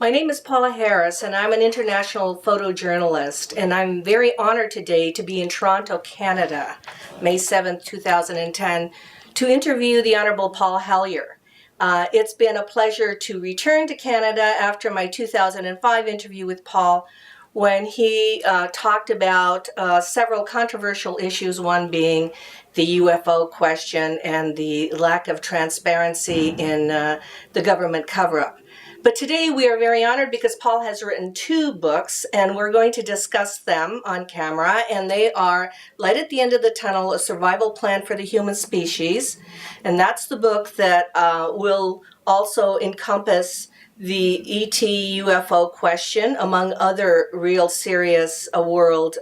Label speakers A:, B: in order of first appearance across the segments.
A: My name is Paula Harris, and I'm an international photojournalist, and I'm very honored today to be in Toronto, Canada, May 7th, 2010, to interview the Honorable Paul Hellyer. It's been a pleasure to return to Canada after my 2005 interview with Paul, when he talked about several controversial issues, one being the UFO question and the lack of transparency in the government cover-up. But today we are very honored because Paul has written 2 books, and we're going to discuss them on camera, and they are Light at the End of the Tunnel, A Survival Plan for the Human Species, and that's the book that will also encompass the ET UFO question, among other real serious world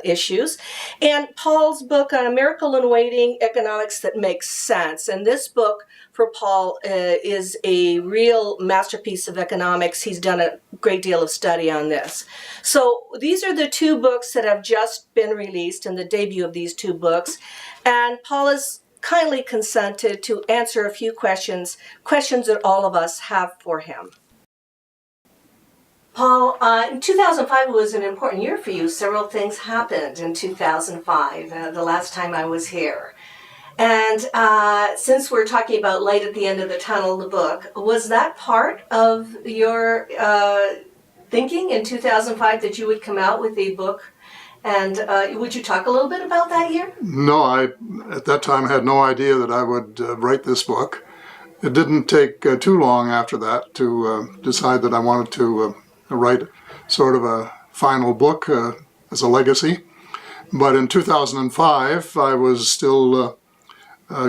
A: issues. And Paul's book on A Miracle in Waiting, Economics That Makes Sense. And this book for Paul is a real masterpiece of economics. He's done a great deal of study on this. So these are the 2 books that have just been released, and the debut of these 2 books. And Paul has kindly consented to answer a few questions that all of us have for him. Paul, in 2005 was an important year for you. Several things happened in 2005, the last time I was here. And since we're talking about Light at the End of the Tunnel, the book, was that part of your thinking in 2005 that you would come out with a book? And would you talk a little bit about that year?
B: No, I at that time had no idea that I would write this book. It didn't take too long after that to decide that I wanted to write sort of a final book as a legacy. But in 2005, I was still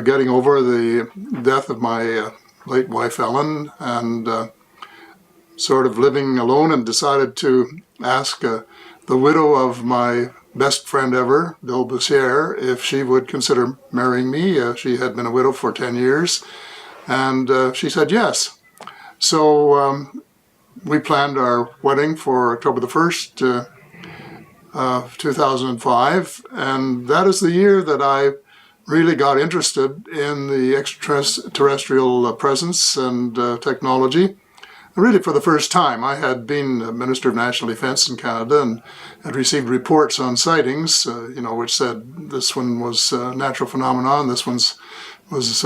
B: getting over the death of my late wife, Ellen, and sort of living alone, and decided to ask the widow of my best friend ever, Bill Bussiere, if she would consider marrying me. She had been a widow for 10 years, and she said yes. So we planned our wedding for October the 1st, 2005, and that is the year that I really got interested in the extraterrestrial presence and technology. Really for the first time. I had been Minister of National Defense in Canada and had received reports on sightings, which said this one was a natural phenomenon, this one's was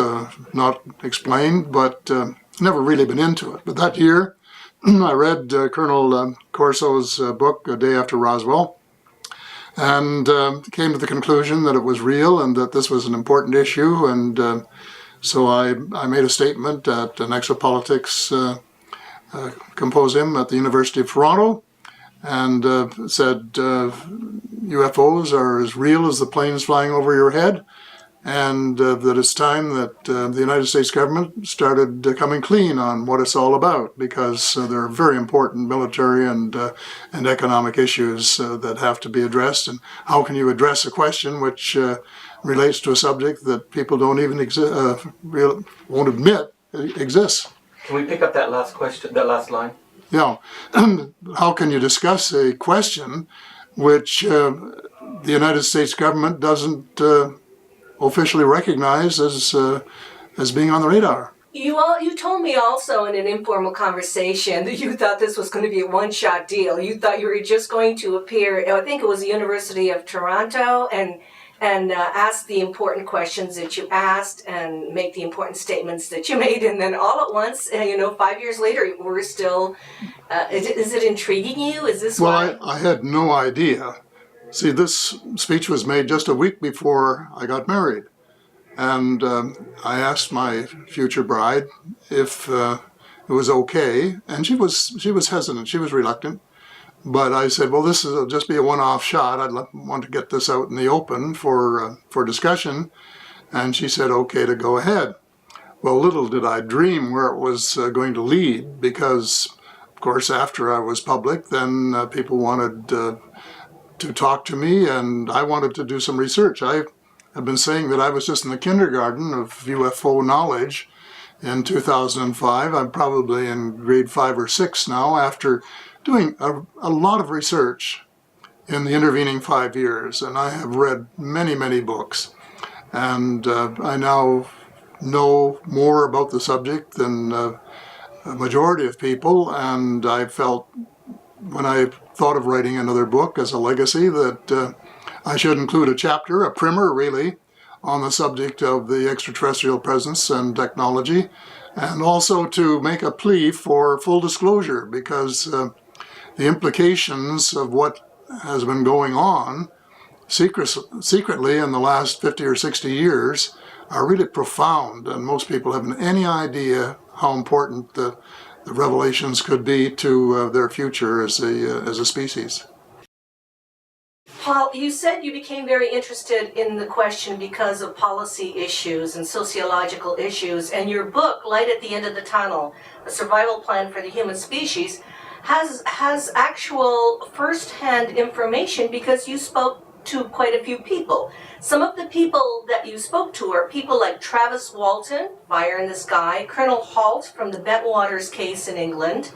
B: not explained, but never really been into it. But that year, I read Colonel Corso's book, A Day After Roswell, and came to the conclusion that it was real and that this was an important issue. And so I made a statement at an Exopolitics Symposium at the University of Toronto, and said UFOs are as real as the planes flying over your head, and that it's time that the United States government started coming clean on what it's all about, because there are very important military and economic issues that have to be addressed. And how can you address a question which relates to a subject that people don't even won't admit exists?
C: Can we pick up that last question, that last line?
B: Yeah. How can you discuss a question which the United States government doesn't officially recognize as being on the radar?
A: You told me also in an informal conversation that you thought this was going to be a one-shot deal. You thought you were just going to appear, I think it was the University of Toronto, and ask the important questions that you asked and make the important statements that you made, and then all at once, 5 years later, we're still, is it intriguing you? Is this why?
B: Well, I had no idea. See, this speech was made just a week before I got married, and I asked my future bride if it was okay, and she was hesitant, she was reluctant. But I said, well, this will just be a one-off shot. I'd want to get this out in the open for discussion. And she said, okay, to go ahead. Well, little did I dream where it was going to lead, because, of course, after I was public, then people wanted to talk to me, and I wanted to do some research. I had been saying that I was just in the kindergarten of UFO knowledge in 2005. I'm probably in grade 5 or 6 now, after doing a lot of research in the intervening 5 years, and I have read many, many books, and I now know more about the subject than majority of people, and I felt when I thought of writing another book as a legacy that I should include a chapter, a primer really, on the subject of the extraterrestrial presence and technology, and also to make a plea for full disclosure, because the implications of what has been going on secretly in the last 50 or 60 years are really profound, and most people haven't any idea how important the revelations could be to their future as a species.
A: Paul, you said you became very interested in the question because of policy issues and sociological issues, and your book, Light at the End of the Tunnel, A Survival Plan for the Human Species, has actual first-hand information because you spoke to quite a few people. Some of the people that you spoke to are people like Travis Walton, Fire in the Sky, Colonel Halt from the Bentwaters case in England,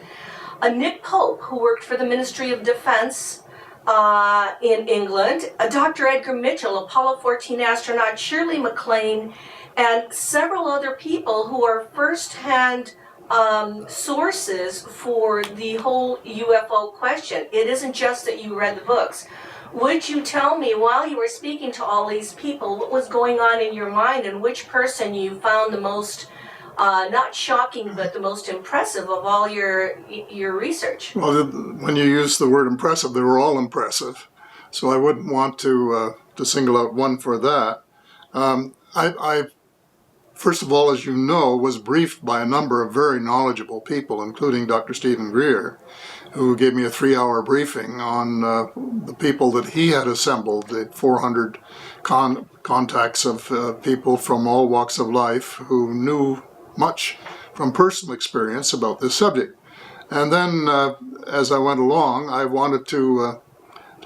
A: Nick Pope, who worked for the Ministry of Defense in England, Dr. Edgar Mitchell, Apollo 14 astronaut Shirley MacLaine, and several other people who are first-hand sources for the whole UFO question. It isn't just that you read the books. Would you tell me, while you were speaking to all these people, what was going on in your mind and which person you found the most, not shocking, but the most impressive of all your research?
B: Well, when you use the word impressive, they were all impressive. So I wouldn't want to single out one for that. I first of all, as you know, was briefed by a number of very knowledgeable people, including Dr. Stephen Greer, who gave me a 3-hour briefing on the people that he had assembled, the 400 contacts of people from all walks of life who knew much from personal experience about this subject. And then, as I went along, I wanted to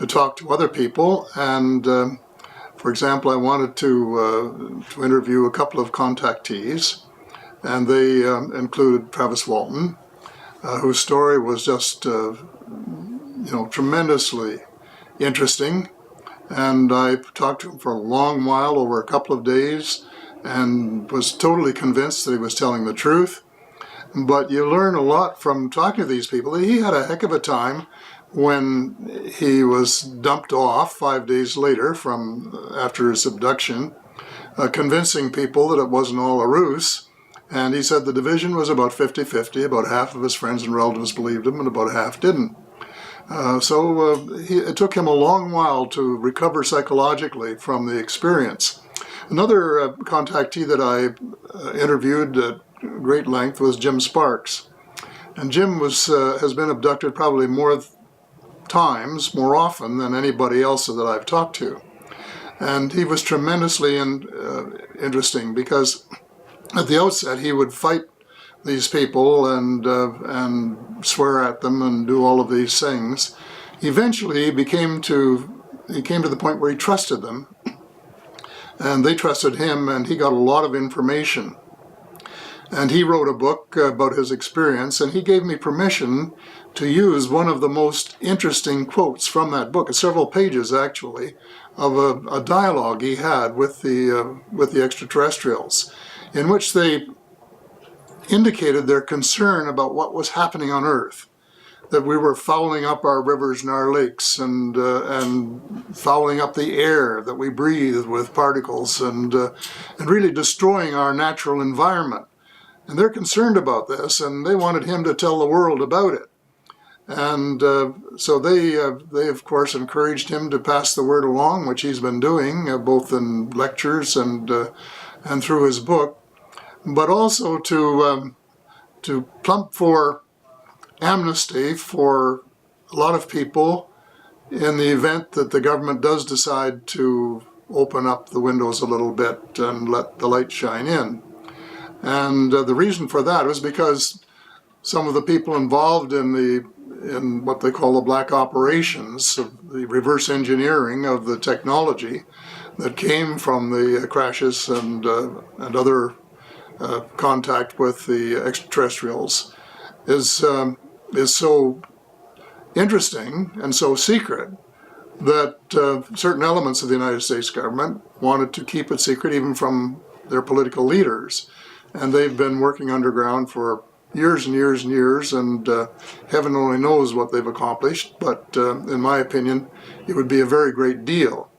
B: talk to other people, and for example, I wanted to interview a couple of contactees, and they included Travis Walton, whose story was just, tremendously interesting. And I talked to him for a long while, over a couple of days, and was totally convinced that he was telling the truth. But you learn a lot from talking to these people. He had a heck of a time when he was dumped off 5 days later after his abduction, convincing people that it wasn't all a ruse. And he said the division was about 50-50, about half of his friends and relatives believed him and about half didn't. It took him a long while to recover psychologically from the experience. Another contactee that I interviewed at great length was Jim Sparks. And Jim has been abducted probably more often than anybody else that I've talked to. And he was tremendously interesting because at the outset he would fight these people and swear at them and do all of these things. Eventually he came to the point where he trusted them, and they trusted him, and he got a lot of information. And he wrote a book about his experience, and he gave me permission to use one of the most interesting quotes from that book, several pages actually, of a dialogue he had with the extraterrestrials, in which they indicated their concern about what was happening on Earth, that we were fouling up our rivers and our lakes and fouling up the air that we breathe with particles and really destroying our natural environment. And they're concerned about this, and they wanted him to tell the world about it. And so they of course encouraged him to pass the word along, which he's been doing both in lectures and through his book, but also to plump for amnesty for a lot of people in the event that the government does decide to open up the windows a little bit and let the light shine in. And the reason for that was because some of the people involved in what they call the black operations, the reverse engineering of the technology that came from the crashes and other contact with the extraterrestrials, is so interesting and so secret that certain elements of the United States government wanted to keep it secret even from their political leaders. And they've been working underground for years and years and years, and heaven only knows what they've accomplished, but in my opinion, it would be a very great deal.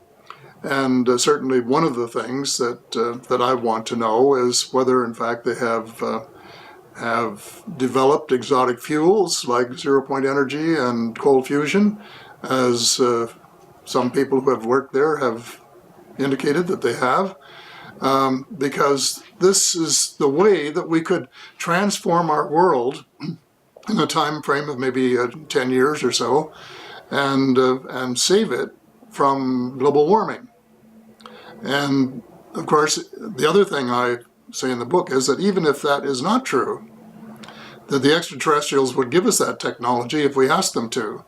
B: And certainly one of the things that I want to know is whether, in fact, they have developed exotic fuels like zero-point energy and cold fusion, as some people who have worked there have indicated that they have, because this is the way that we could transform our world in a time frame of maybe 10 years or so, and save it from global warming. And of course, the other thing I say in the book is that even if that is not true, that the extraterrestrials would give us that technology if we asked them to,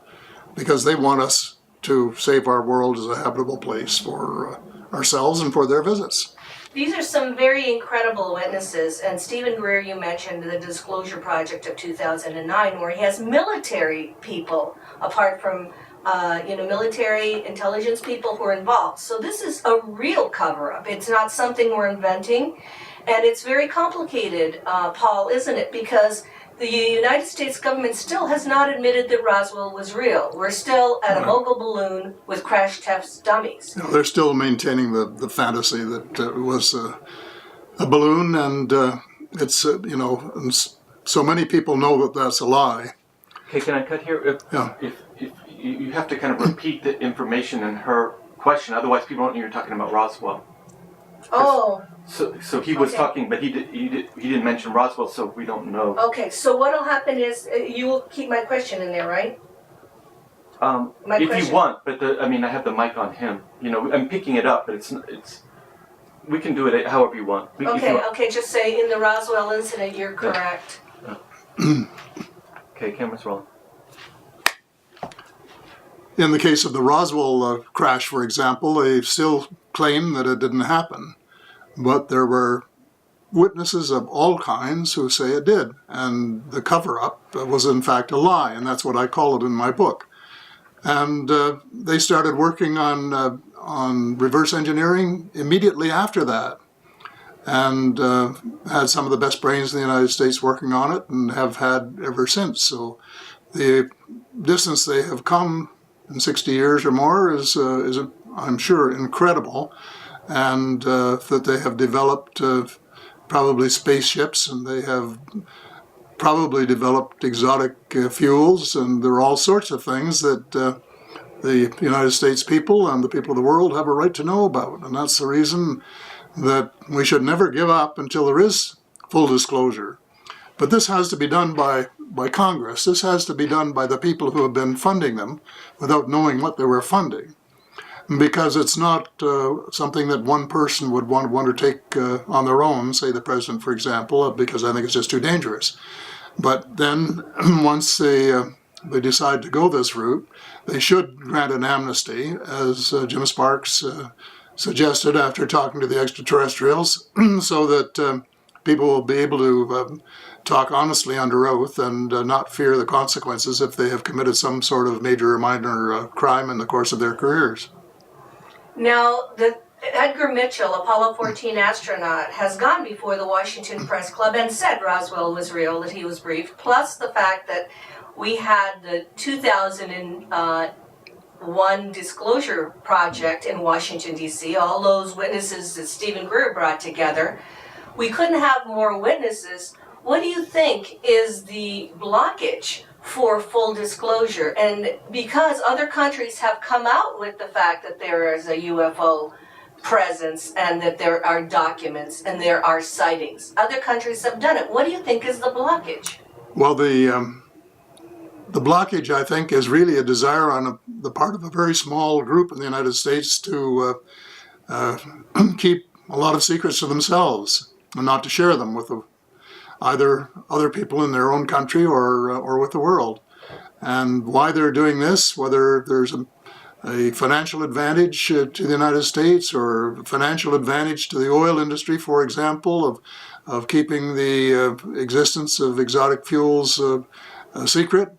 B: because they want us to save our world as a habitable place for ourselves and for their visits.
A: These are some very incredible witnesses, and Stephen Greer, you mentioned the Disclosure Project of 2009, where he has military people, apart from military intelligence people who are involved. So this is a real cover-up. It's not something we're inventing, and it's very complicated, Paul, isn't it? Because the United States government still has not admitted that Roswell was real. We're still at a mogul balloon with crash test dummies.
B: You know, they're still maintaining the fantasy that it was a balloon, and it's, and so many people know that that's a lie.
C: Okay, can I cut here? If you have to kind of repeat the information in her question, otherwise people don't know you're talking about Roswell.
A: Oh.
C: So he was talking, but he didn't mention Roswell, so we don't know.
A: Okay, so what'll happen is you will keep my question in there, right?
C: If you want, but I have the mic on him. I'm picking it up, but it's we can do it however you want.
A: Okay, just say in the Roswell incident, you're correct.
C: Okay, camera's rolling.
B: In the case of the Roswell crash, for example, they still claim that it didn't happen. But there were witnesses of all kinds who say it did. And the cover-up was in fact a lie, and that's what I call it in my book. And they started working on reverse engineering immediately after that, and had some of the best brains in the United States working on it, and have had ever since. So the distance they have come in 60 years or more is I'm sure, incredible, and that they have developed probably spaceships, and they have probably developed exotic fuels, and there are all sorts of things that the United States people and the people of the world have a right to know about. And that's the reason that we should never give up until there is full disclosure. But this has to be done by Congress. This has to be done by the people who have been funding them without knowing what they were funding. Because it's not something that one person would want to undertake on their own, say the president, for example, because I think it's just too dangerous. But then once they decide to go this route, they should grant an amnesty, as Jim Sparks suggested after talking to the extraterrestrials, so that people will be able to talk honestly under oath and not fear the consequences if they have committed some sort of major or minor crime in the course of their careers.
A: Now, the Edgar Mitchell, Apollo 14 astronaut, has gone before the Washington Press Club and said Roswell was real, that he was briefed, plus the fact that we had the 2001 Disclosure Project in Washington, D.C., all those witnesses that Stephen Greer brought together. We couldn't have more witnesses. What do you think is the blockage for full disclosure? And because other countries have come out with the fact that there is a UFO presence and that there are documents and there are sightings, other countries have done it. What do you think is the blockage?
B: Well, the blockage, I think, is really a desire on the part of a very small group in the United States to keep a lot of secrets to themselves and not to share them with either other people in their own country or with the world. And why they're doing this, whether there's a financial advantage to the United States or financial advantage to the oil industry, for example, of keeping the existence of exotic fuels a secret,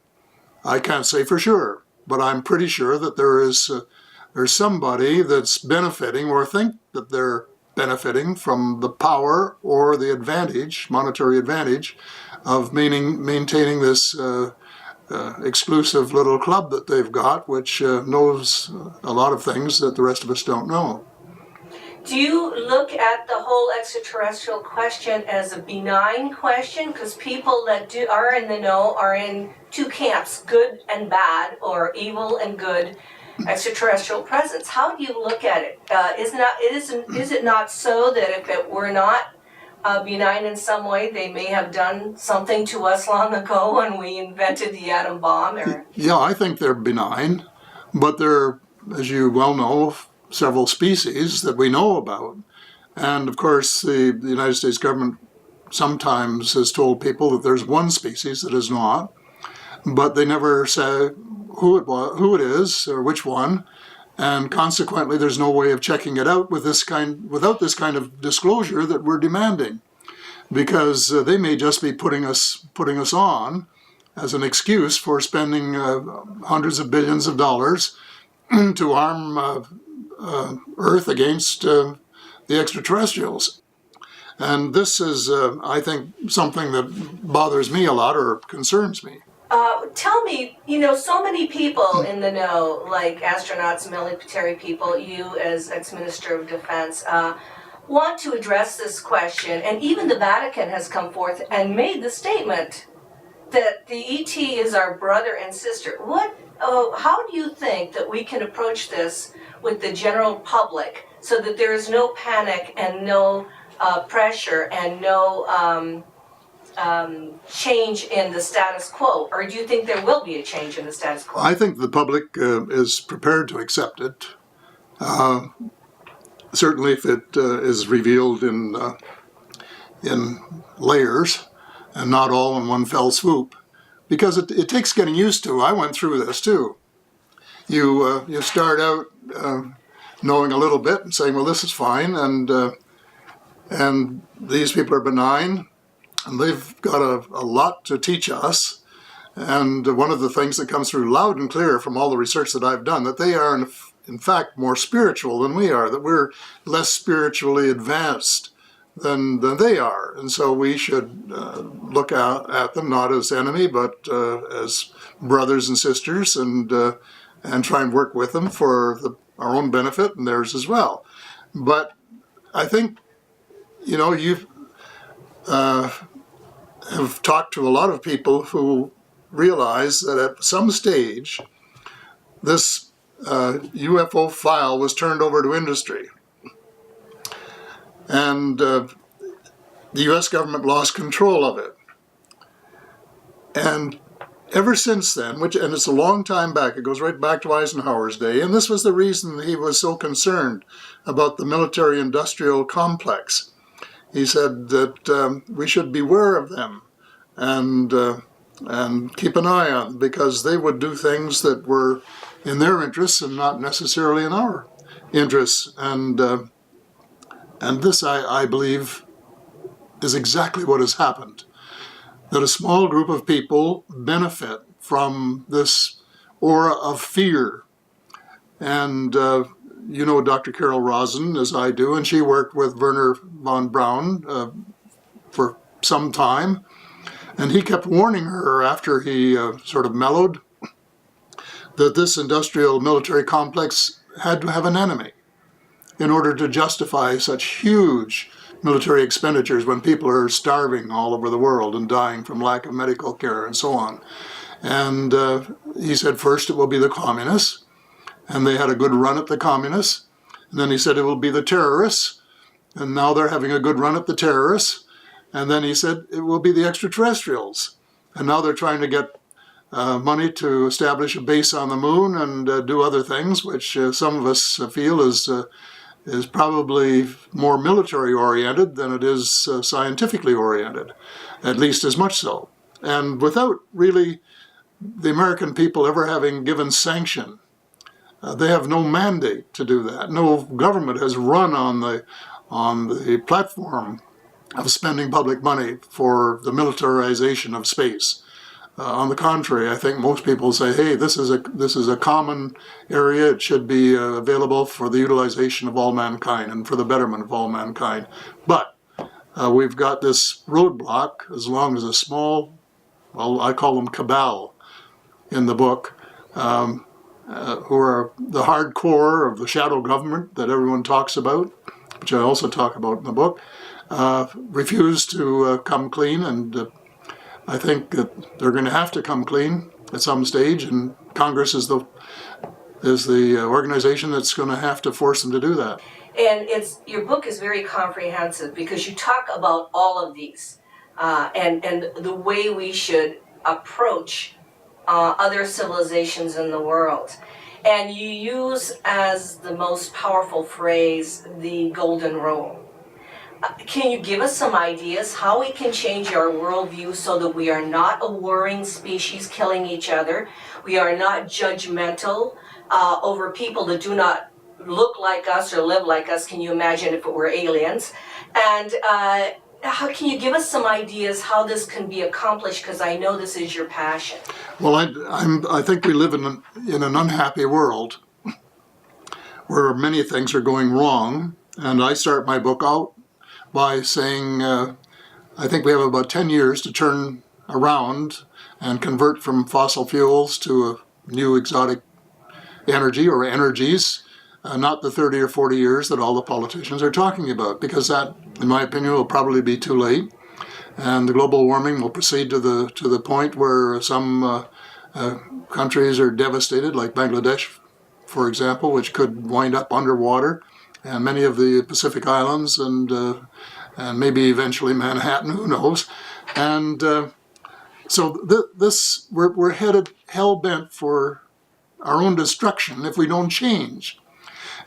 B: I can't say for sure. But I'm pretty sure that there's somebody that's benefiting or think that they're benefiting from the power or the advantage, monetary advantage, of maintaining this exclusive little club that they've got, which knows a lot of things that the rest of us don't know.
A: Do you look at the whole extraterrestrial question as a benign question? Because people that are in the know are in two camps, good and bad, or evil and good extraterrestrial presence. How do you look at it? Is it not so that if it were not benign in some way, they may have done something to us long ago when we invented the atom bomb? Or?
B: Yeah, I think they're benign, but there are, as you well know, several species that we know about. And of course, the United States government sometimes has told people that there's one species that is not, but they never say who it is or which one, and consequently there's no way of checking it out without this kind of disclosure that we're demanding, because they may just be putting us on as an excuse for spending hundreds of billions of dollars to arm Earth against the extraterrestrials. And this is, I think, something that bothers me a lot or concerns me.
A: Tell me, so many people in the know, like astronauts, military people, you as ex-Minister of Defense, want to address this question, and even the Vatican has come forth and made the statement that the ET is our brother and sister. How do you think that we can approach this with the general public so that there is no panic and no pressure and no change in the status quo? Or do you think there will be a change in the status quo?
B: I think the public is prepared to accept it. Certainly if it is revealed in layers and not all in one fell swoop, because it takes getting used to. I went through this too. You start out knowing a little bit and saying, well, this is fine, and these people are benign, and they've got a lot to teach us. And one of the things that comes through loud and clear from all the research that I've done, that they are in fact more spiritual than we are, that we're less spiritually advanced than they are. And so we should look at them not as enemy, but as brothers and sisters, and try and work with them for our own benefit and theirs as well. But I think, you've have talked to a lot of people who realize that at some stage this UFO file was turned over to industry. And the U.S. government lost control of it. And ever since then, and it's a long time back, it goes right back to Eisenhower's day, and this was the reason he was so concerned about the military-industrial complex. He said that we should beware of them and keep an eye on them, because they would do things that were in their interests and not necessarily in our interests. And this, I believe, is exactly what has happened. That a small group of people benefit from this aura of fear. And you know Dr. Carol Rosin, as I do, and she worked with Werner von Braun for some time. And he kept warning her after he sort of mellowed that this industrial military complex had to have an enemy in order to justify such huge military expenditures when people are starving all over the world and dying from lack of medical care and so on. And he said first it will be the communists, and they had a good run at the communists. And then he said it will be the terrorists, and now they're having a good run at the terrorists. And then he said it will be the extraterrestrials, and now they're trying to get money to establish a base on the moon and do other things, which some of us feel is probably more military oriented than it is scientifically oriented, at least as much so. And without really the American people ever having given sanction, they have no mandate to do that. No government has run on the platform of spending public money for the militarization of space. On the contrary, I think most people say, hey, this is a common area. It should be available for the utilization of all mankind and for the betterment of all mankind. But we've got this roadblock as long as a small, well, I call them cabal in the book, who are the hardcore of the shadow government that everyone talks about, which I also talk about in the book, refuse to come clean, and I think that they're going to have to come clean at some stage, and Congress is the organization that's going to have to force them to do that.
A: And your book is very comprehensive because you talk about all of these and the way we should approach other civilizations in the world. And you use as the most powerful phrase the golden rule. Can you give us some ideas how we can change our worldview so that we are not a warring species killing each other, we are not judgmental over people that do not look like us or live like us? Can you imagine if it were aliens? And how can you give us some ideas how this can be accomplished? Because I know this is your passion.
B: Well, I think we live in an unhappy world where many things are going wrong, and I start my book out by saying I think we have about 10 years to turn around and convert from fossil fuels to a new exotic energy or energies, not the 30 or 40 years that all the politicians are talking about, because that, in my opinion, will probably be too late. And the global warming will proceed to the point where some countries are devastated, like Bangladesh, for example, which could wind up underwater, and many of the Pacific Islands, and maybe eventually Manhattan, who knows. And so we're headed hell-bent for our own destruction if we don't change.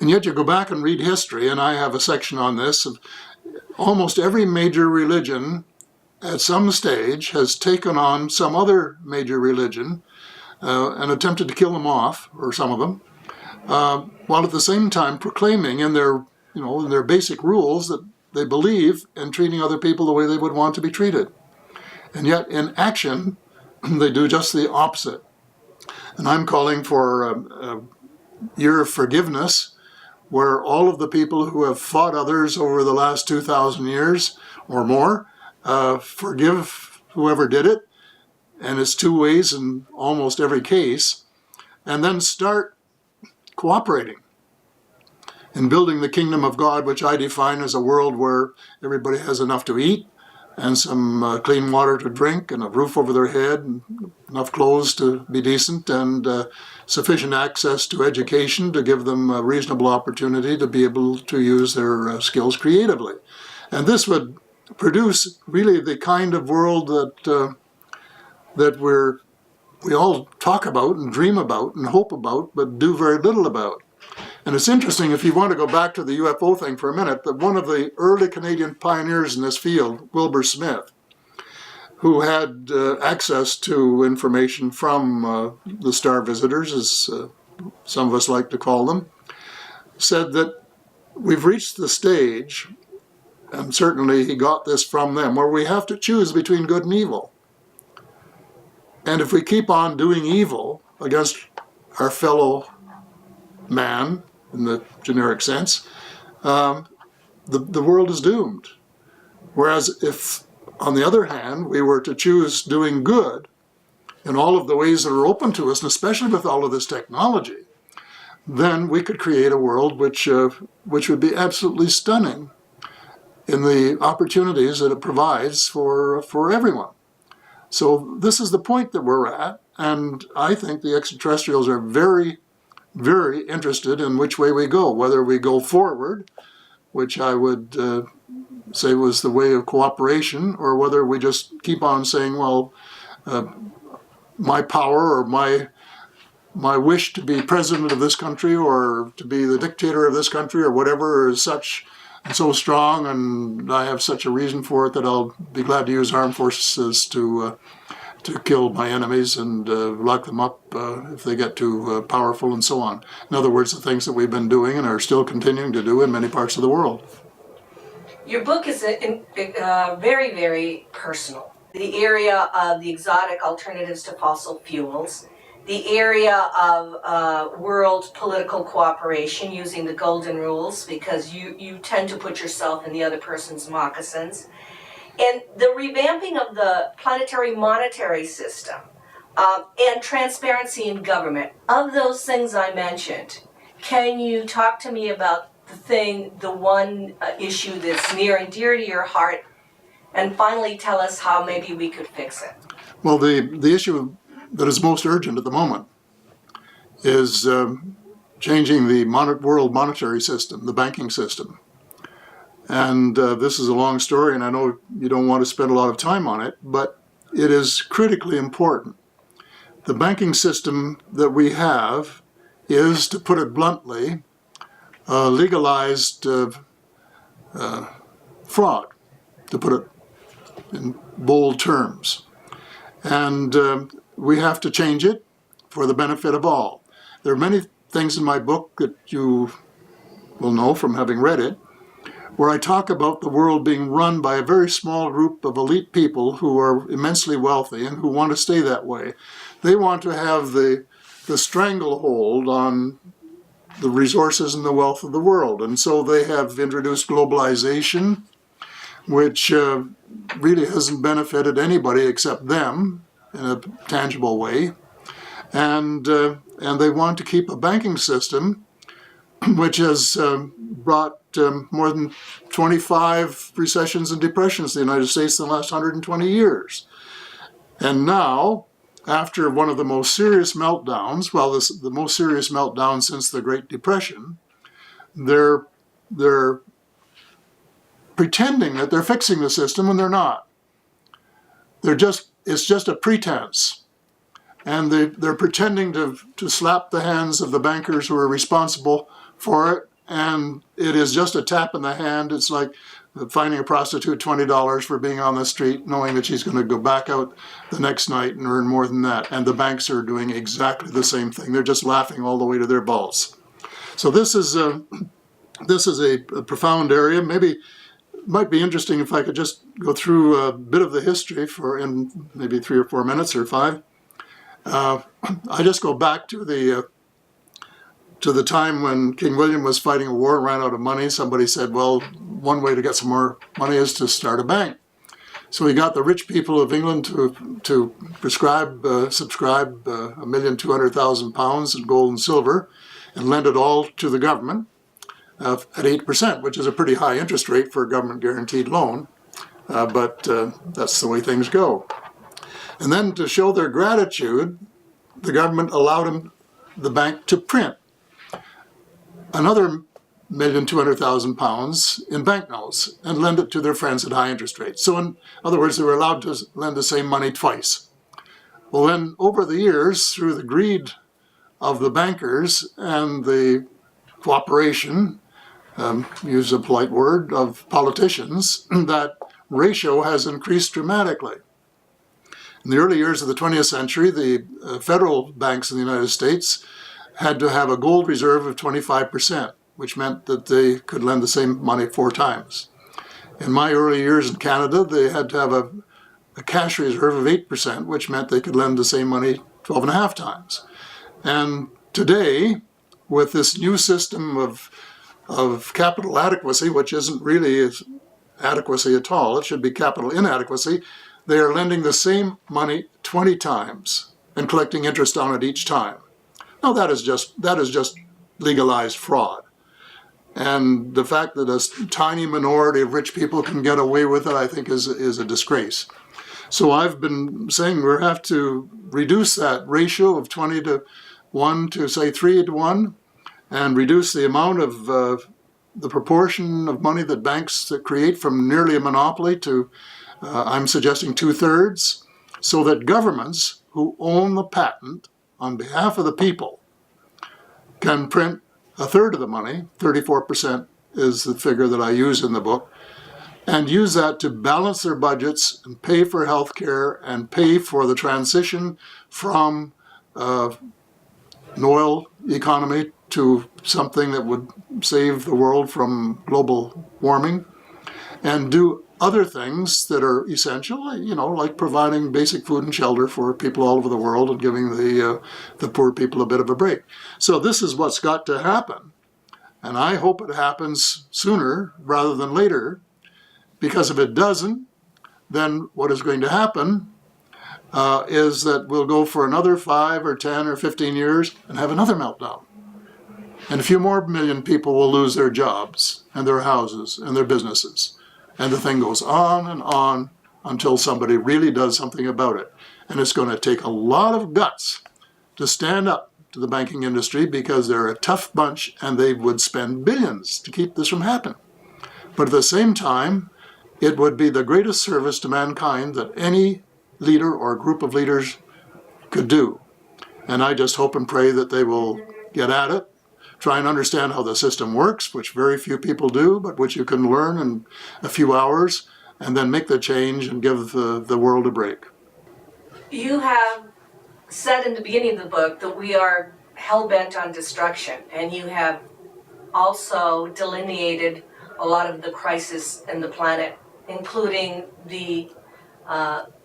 B: And yet you go back and read history, and I have a section on this, of almost every major religion at some stage has taken on some other major religion and attempted to kill them off, or some of them, while at the same time proclaiming in their basic rules that they believe in treating other people the way they would want to be treated. And yet in action, they do just the opposite. And I'm calling for a year of forgiveness, where all of the people who have fought others over the last 2,000 years or more forgive whoever did it, and it's two ways in almost every case, and then start cooperating in building the kingdom of God, which I define as a world where everybody has enough to eat, and some clean water to drink, and a roof over their head, and enough clothes to be decent, and sufficient access to education to give them a reasonable opportunity to be able to use their skills creatively. And this would produce really the kind of world that we all talk about and dream about and hope about, but do very little about. And it's interesting, if you want to go back to the UFO thing for a minute, that one of the early Canadian pioneers in this field, Wilbur Smith, who had access to information from the star visitors, as some of us like to call them, said that we've reached the stage, and certainly he got this from them, where we have to choose between good and evil. And if we keep on doing evil against our fellow man, in the generic sense, the world is doomed. Whereas if, on the other hand, we were to choose doing good in all of the ways that are open to us, and especially with all of this technology, then we could create a world which would be absolutely stunning in the opportunities that it provides for everyone. So this is the point that we're at, and I think the extraterrestrials are very, very interested in which way we go, whether we go forward, which I would say was the way of cooperation, or whether we just keep on saying, well, my power or my wish to be president of this country or to be the dictator of this country or whatever is such and so strong, and I have such a reason for it that I'll be glad to use armed forces to kill my enemies and lock them up if they get too powerful, and so on. In other words, the things that we've been doing and are still continuing to do in many parts of the world.
A: Your book is very, very personal. The area of the exotic alternatives to fossil fuels the area of world political cooperation using the golden rules, because you tend to put yourself in the other person's moccasins, and the revamping of the planetary monetary system, and transparency in government. Of those things I mentioned, can you talk to me about the one issue that's near and dear to your heart, and finally tell us how maybe we could fix it?
B: Well, the issue that is most urgent at the moment is changing the world monetary system, the banking system. And this is a long story, and I know you don't want to spend a lot of time on it, but it is critically important. The banking system that we have is, to put it bluntly, legalized fraud, to put it in bold terms. And we have to change it for the benefit of all. There are many things in my book that you will know from having read it, where I talk about the world being run by a very small group of elite people who are immensely wealthy and who want to stay that way. They want to have the stranglehold on the resources and the wealth of the world. And so they have introduced globalization, which really hasn't benefited anybody except them in a tangible way. And they want to keep a banking system which has brought more than 25 recessions and depressions in the United States in the last 120 years. And now, after one of the most serious meltdowns, well, the most serious meltdown since the Great Depression, they're pretending that they're fixing the system when they're not. It's just a pretense. And they're pretending to slap the hands of the bankers who are responsible for it, and it is just a tap in the hand. It's like finding a prostitute $20 for being on the street, knowing that she's going to go back out the next night and earn more than that. And the banks are doing exactly the same thing. They're just laughing all the way to their balls. So this is a profound area. Maybe it might be interesting if I could just go through a bit of the history in maybe 3 or 4 minutes or 5. I just go back to the time when King William was fighting a war and ran out of money. Somebody said, well, one way to get some more money is to start a bank. So he got the rich people of England to subscribe £1,200,000 in gold and silver and lend it all to the government at 8%, which is a pretty high interest rate for a government guaranteed loan. But that's the way things go. And then to show their gratitude, the government allowed the bank to print another £1,200,000 in banknotes and lend it to their friends at high interest rates. So in other words, they were allowed to lend the same money twice. Well then, over the years, through the greed of the bankers and the cooperation, use a polite word, of politicians, that ratio has increased dramatically. In the early years of the 20th century, the federal banks in the United States had to have a gold reserve of 25%, which meant that they could lend the same money 4 times. In my early years in Canada, they had to have a cash reserve of 8%, which meant they could lend the same money 12.5 times. And today, with this new system of capital adequacy, which isn't really adequacy at all, it should be capital inadequacy, they are lending the same money 20 times and collecting interest on it each time. Now that is just legalized fraud. And the fact that a tiny minority of rich people can get away with it, I think, is a disgrace. So I've been saying we have to reduce that ratio of 20 to 1 to, say, 3 to 1, and reduce the amount of the proportion of money that banks create from nearly a monopoly to, I'm suggesting, 2/3, so that governments who own the patent on behalf of the people can print 1/3 of the money, 34% is the figure that I use in the book, and use that to balance their budgets and pay for health care and pay for the transition from an oil economy to something that would save the world from global warming, and do other things that are essential, like providing basic food and shelter for people all over the world and giving the poor people a bit of a break. So this is what's got to happen. And I hope it happens sooner rather than later, because if it doesn't, then what is going to happen is that we'll go for another 5 or 10 or 15 years and have another meltdown. And a few more million people will lose their jobs and their houses and their businesses. And the thing goes on and on until somebody really does something about it. And it's going to take a lot of guts to stand up to the banking industry, because they're a tough bunch and they would spend billions to keep this from happening. But at the same time, it would be the greatest service to mankind that any leader or group of leaders could do. And I just hope and pray that they will get at it, try and understand how the system works, which very few people do, but which you can learn in a few hours, and then make the change and give the world a break.
A: You have said in the beginning of the book that we are hell-bent on destruction, and you have also delineated a lot of the crisis in the planet, including the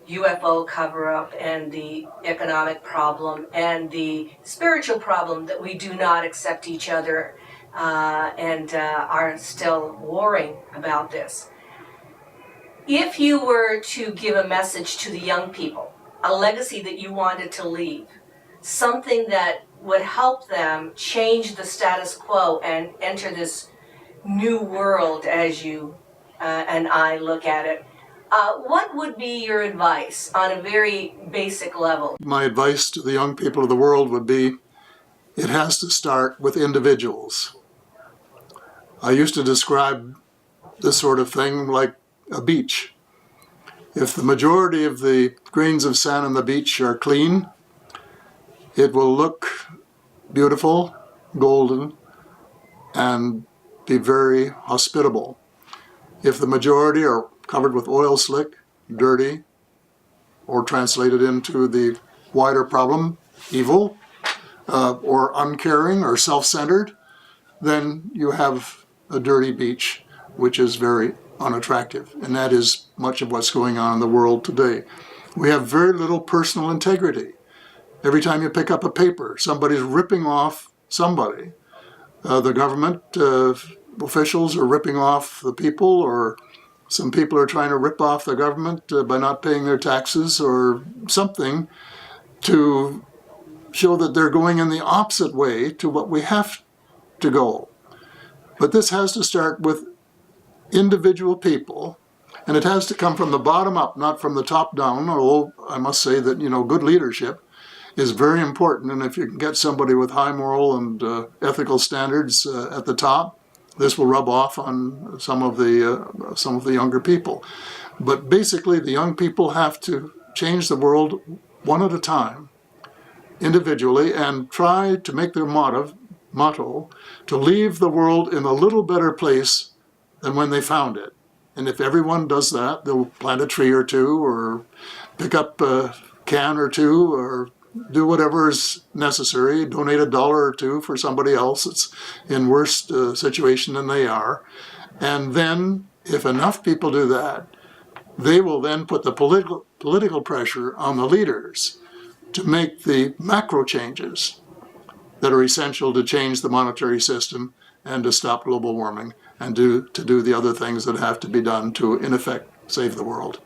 A: UFO cover-up and the economic problem and the spiritual problem that we do not accept each other and are still warring about this. If you were to give a message to the young people, a legacy that you wanted to leave, something that would help them change the status quo and enter this new world as you and I look at it, what would be your advice on a very basic level?
B: My advice to the young people of the world would be, it has to start with individuals. I used to describe this sort of thing like a beach. If the majority of the grains of sand on the beach are clean, it will look beautiful, golden, and be very hospitable. If the majority are covered with oil slick, dirty, or translated into the wider problem, evil, or uncaring or self-centered, then you have a dirty beach, which is very unattractive. And that is much of what's going on in the world today. We have very little personal integrity. Every time you pick up a paper, somebody's ripping off somebody. The government officials are ripping off the people, or some people are trying to rip off the government by not paying their taxes or something to show that they're going in the opposite way to what we have to go. But this has to start with individual people, and it has to come from the bottom up, not from the top down, although I must say that, good leadership is very important, and if you can get somebody with high moral and ethical standards at the top, this will rub off on some of the younger people. But basically, the young people have to change the world one at a time, individually, and try to make their motto to leave the world in a little better place than when they found it. And if everyone does that, they'll plant a tree or two, or pick up a can or two, or do whatever is necessary, donate $1 or $2 for somebody else that's in worse situation than they are. And then, if enough people do that, they will then put the political pressure on the leaders to make the macro changes that are essential to change the monetary system and to stop global warming and to do the other things that have to be done to, in effect, save the world.